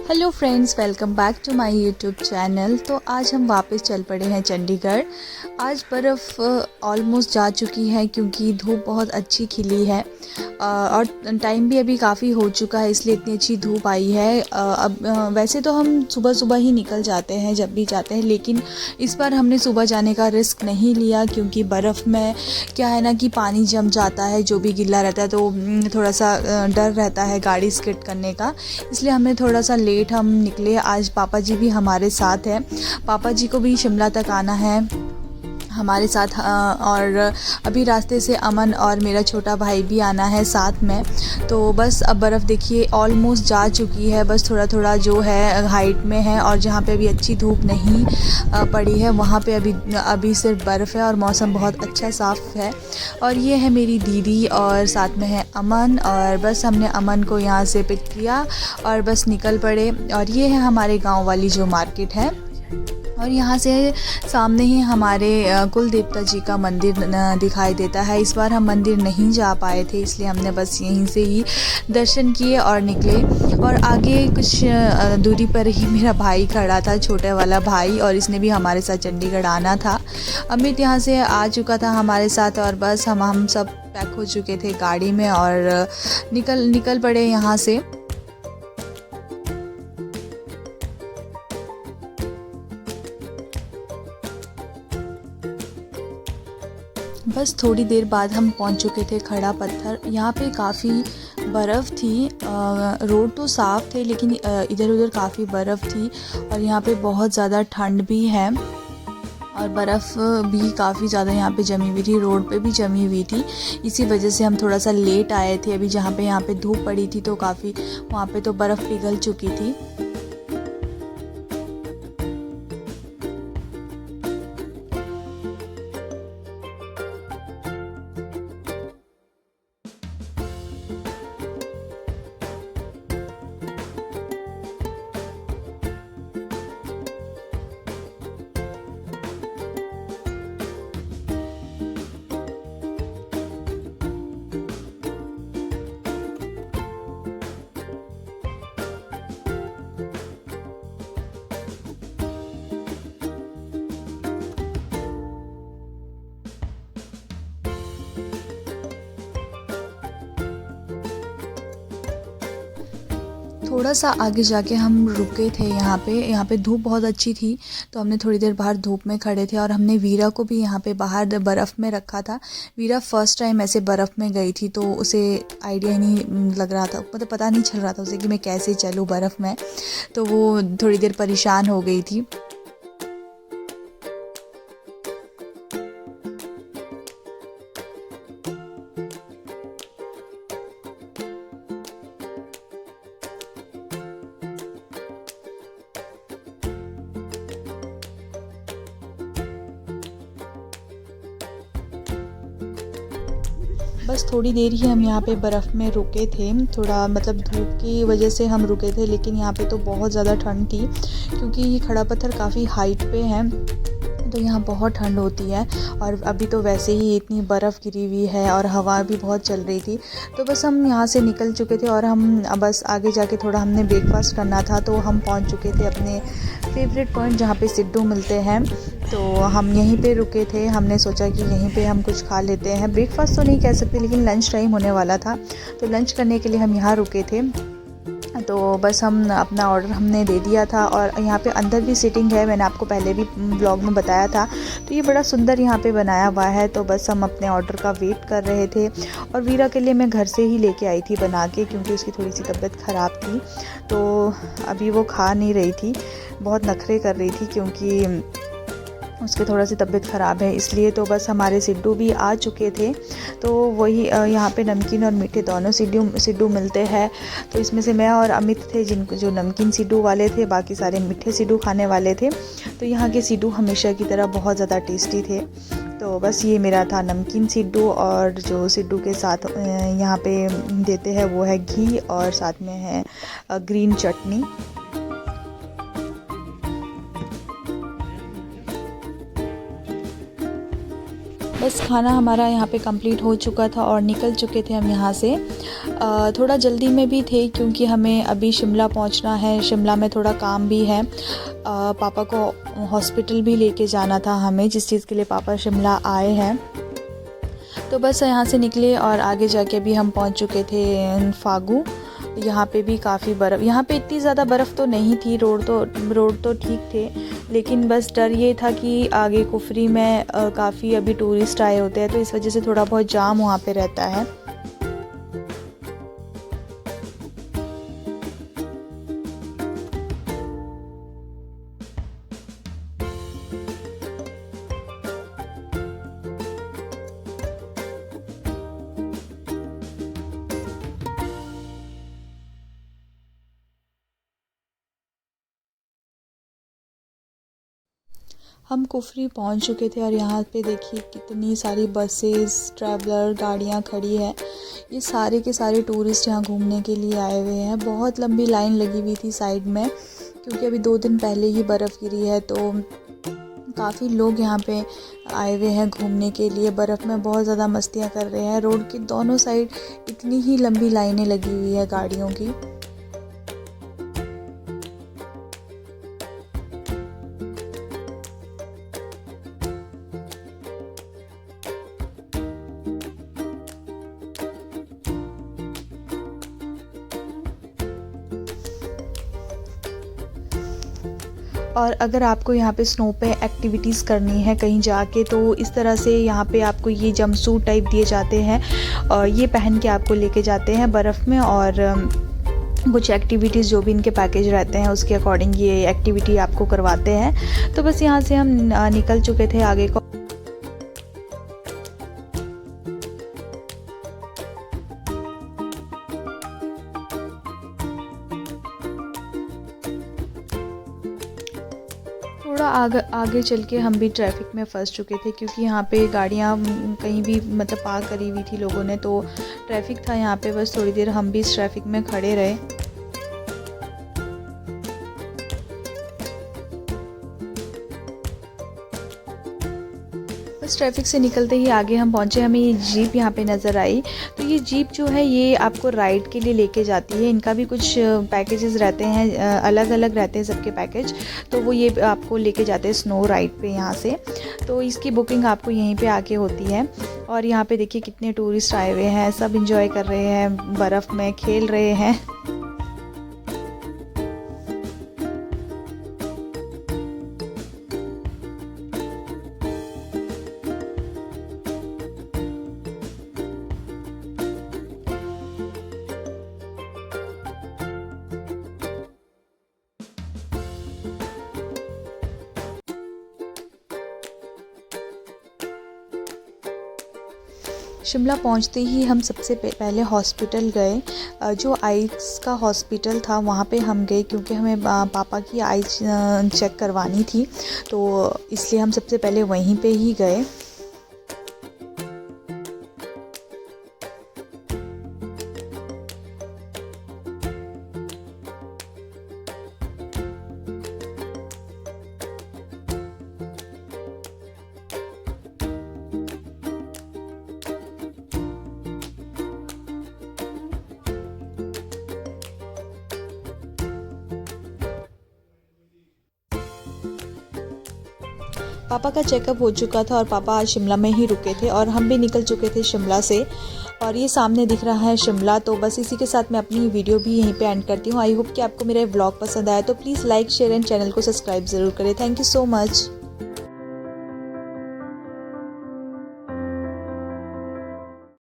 Hello friends, welcome back to my YouTube channel. तो आज हम वापस चल पड़े हैं चंडीगढ़। आज बर्फ़ ऑलमोस्ट जा चुकी है क्योंकि धूप बहुत अच्छी खिली है और टाइम भी अभी काफ़ी हो चुका है, इसलिए इतनी अच्छी धूप आई है। अब वैसे तो हम सुबह सुबह ही निकल जाते हैं जब भी जाते हैं, लेकिन इस बार हमने सुबह जाने का रिस्क नहीं लिया क्योंकि बर्फ़ में क्या है ना कि पानी जम जाता है, जो भी गीला रहता है, तो थोड़ा सा डर रहता है गाड़ी स्किड करने का, इसलिए हमने थोड़ा सा लेट हम निकले। आज पापा जी भी हमारे साथ हैं, पापा जी को भी शिमला तक आना है हमारे साथ, और अभी रास्ते से अमन और मेरा छोटा भाई भी आना है साथ में। तो बस अब बर्फ़ देखिए ऑलमोस्ट जा चुकी है, बस थोड़ा थोड़ा जो है हाइट में है, और जहाँ पे अभी अच्छी धूप नहीं पड़ी है वहाँ पे अभी सिर्फ बर्फ़ है और मौसम बहुत अच्छा साफ़ है। और ये है मेरी दीदी और साथ में है अमन, और बस हमने अमन को यहाँ से पिक किया और बस निकल पड़े। और ये है हमारे गाँव वाली जो मार्केट है, और यहाँ से सामने ही हमारे कुल देवता जी का मंदिर दिखाई देता है। इस बार हम मंदिर नहीं जा पाए थे, इसलिए हमने बस यहीं से ही दर्शन किए और निकले। और आगे कुछ दूरी पर ही मेरा भाई खड़ा था, छोटे वाला भाई, और इसने भी हमारे साथ चंडीगढ़ आना था। अमित यहाँ से आ चुका था हमारे साथ, और बस हम सब पैक हो चुके थे गाड़ी में और निकल पड़े यहाँ से। बस थोड़ी देर बाद हम पहुंच चुके थे खड़ा पत्थर। यहाँ पे काफ़ी बर्फ़ थी, रोड तो साफ़ थे लेकिन इधर उधर काफ़ी बर्फ़ थी, और यहाँ पे बहुत ज़्यादा ठंड भी है और बर्फ़ भी काफ़ी ज़्यादा यहाँ पे जमी हुई थी, रोड पे भी जमी हुई थी। इसी वजह से हम थोड़ा सा लेट आए थे। अभी यहाँ पे धूप पड़ी थी तो काफ़ी वहाँ पे तो बर्फ़ पिघल चुकी थी। थोड़ा सा आगे जाके हम रुके थे यहाँ पे धूप बहुत अच्छी थी, तो हमने थोड़ी देर बाहर धूप में खड़े थे, और हमने वीरा को भी यहाँ पे बाहर बर्फ़ में रखा था। वीरा फर्स्ट टाइम ऐसे बर्फ़ में गई थी, तो उसे आइडिया ही नहीं लग रहा था, मतलब पता नहीं चल रहा था उसे कि मैं कैसे चलूँ बर्फ़ में, तो वो थोड़ी देर परेशान हो गई थी। बस थोड़ी देर ही हम यहाँ पे बर्फ़ में रुके थे, थोड़ा मतलब धूप की वजह से हम रुके थे, लेकिन यहाँ पे तो बहुत ज़्यादा ठंड थी क्योंकि ये खड़ा पत्थर काफ़ी हाइट पे है, तो यहाँ बहुत ठंड होती है। और अभी तो वैसे ही इतनी बर्फ़ गिरी हुई है और हवा भी बहुत चल रही थी, तो बस हम यहाँ से निकल चुके थे और हम बस आगे जाके थोड़ा हमने ब्रेकफास्ट करना था, तो हम पहुँच चुके थे अपने फेवरेट पॉइंट जहाँ पे सिड्डू मिलते हैं। तो हम यहीं पे रुके थे, हमने सोचा कि यहीं पे हम कुछ खा लेते हैं। ब्रेकफास्ट तो नहीं कह सकते, लेकिन लंच टाइम होने वाला था, तो लंच करने के लिए हम यहाँ रुके थे। तो बस हम अपना ऑर्डर हमने दे दिया था, और यहाँ पे अंदर भी सीटिंग है, मैंने आपको पहले भी ब्लॉग में बताया था। तो ये बड़ा सुंदर यहाँ पे बनाया हुआ है, तो बस हम अपने ऑर्डर का वेट कर रहे थे। और वीरा के लिए मैं घर से ही लेके आई थी बना के, क्योंकि उसकी थोड़ी सी तबीयत ख़राब थी, तो अभी वो खा नहीं रही थी, बहुत नखरे कर रही थी क्योंकि उसकी थोड़ा सी तबीयत ख़राब है, इसलिए। तो बस हमारे सिड्डू भी आ चुके थे, तो वही यहाँ पे नमकीन और मीठे दोनों सिड्डू मिलते हैं। तो इसमें से मैं और अमित थे जिनको जो नमकीन सिड्डू वाले थे, बाकी सारे मीठे सिड्डू खाने वाले थे। तो यहाँ के सिड्डू हमेशा की तरह बहुत ज़्यादा टेस्टी थे। तो बस ये मेरा था नमकीन सिड्डू, और जो सिड्डू के साथ यहाँ पे देते हैं वो है घी, और साथ में है ग्रीन चटनी। बस खाना हमारा यहाँ पे कंप्लीट हो चुका था और निकल चुके थे हम यहाँ से। थोड़ा जल्दी में भी थे क्योंकि हमें अभी शिमला पहुँचना है, शिमला में थोड़ा काम भी है। पापा को हॉस्पिटल भी लेके जाना था हमें, जिस चीज़ के लिए पापा शिमला आए हैं। तो बस यहाँ से निकले और आगे जाके भी हम पहुँच चुके थे फागू। यहाँ पे भी काफ़ी बर्फ़, यहाँ पे इतनी ज़्यादा बर्फ़ तो नहीं थी, रोड तो ठीक थे, लेकिन बस डर ये था कि आगे कुफरी में काफ़ी अभी टूरिस्ट आए होते हैं, तो इस वजह से थोड़ा बहुत जाम वहाँ पे रहता है। हम कुफरी पहुंच चुके थे और यहाँ पे देखिए कितनी सारी बसेस, ट्रैवलर गाड़ियाँ खड़ी है। ये सारे के सारे टूरिस्ट यहाँ घूमने के लिए आए हुए हैं। बहुत लंबी लाइन लगी हुई थी साइड में, क्योंकि अभी 2 दिन पहले ही बर्फ़ गिरी है, तो काफ़ी लोग यहाँ पे आए हुए हैं घूमने के लिए। बर्फ़ में बहुत ज़्यादा मस्तियाँ कर रहे हैं। रोड के दोनों साइड इतनी ही लंबी लाइनें लगी हुई है गाड़ियों की। और अगर आपको यहाँ पे स्नो पे एक्टिविटीज़ करनी है कहीं जाके, तो इस तरह से यहाँ पे आपको ये जंपसूट टाइप दिए जाते हैं और ये पहन के आपको लेके जाते हैं बर्फ़ में, और कुछ एक्टिविटीज़ जो भी इनके पैकेज रहते हैं उसके अकॉर्डिंग ये एक्टिविटी आपको करवाते हैं। तो बस यहाँ से हम निकल चुके थे आगे को। थोड़ा आगे चल के हम भी ट्रैफिक में फंस चुके थे, क्योंकि यहाँ पे गाड़ियाँ कहीं भी मतलब पार्क करी हुई थी लोगों ने, तो ट्रैफिक था यहाँ पे। बस थोड़ी देर हम भी इस ट्रैफिक में खड़े रहे। बस ट्रैफिक से निकलते ही आगे हम पहुँचे, हमें ये जीप यहाँ पे नज़र आई। तो ये जीप जो है ये आपको राइड के लिए लेके जाती है। इनका भी कुछ पैकेजेस रहते हैं, अलग अलग रहते हैं सबके पैकेज, तो वो ये आपको लेके जाते हैं स्नो राइड पे यहाँ से। तो इसकी बुकिंग आपको यहीं पे आके होती है। और यहाँ पे देखिए कितने टूरिस्ट आए हुए हैं, सब इंजॉय कर रहे हैं, बर्फ़ में खेल रहे हैं। शिमला पहुंचते ही हम सबसे पहले हॉस्पिटल गए, जो आइज़ का हॉस्पिटल था वहाँ पे हम गए, क्योंकि हमें पापा की आइज़ चेक करवानी थी, तो इसलिए हम सबसे पहले वहीं पे ही गए। पापा का चेकअप हो चुका था और पापा आज शिमला में ही रुके थे और हम भी निकल चुके थे शिमला से, और ये सामने दिख रहा है शिमला। तो बस इसी के साथ मैं अपनी वीडियो भी यहीं पे एंड करती हूँ। आई होप कि आपको मेरा व्लॉग पसंद आया, तो please like, share and channel को सब्सक्राइब ज़रूर करें। Thank you so much.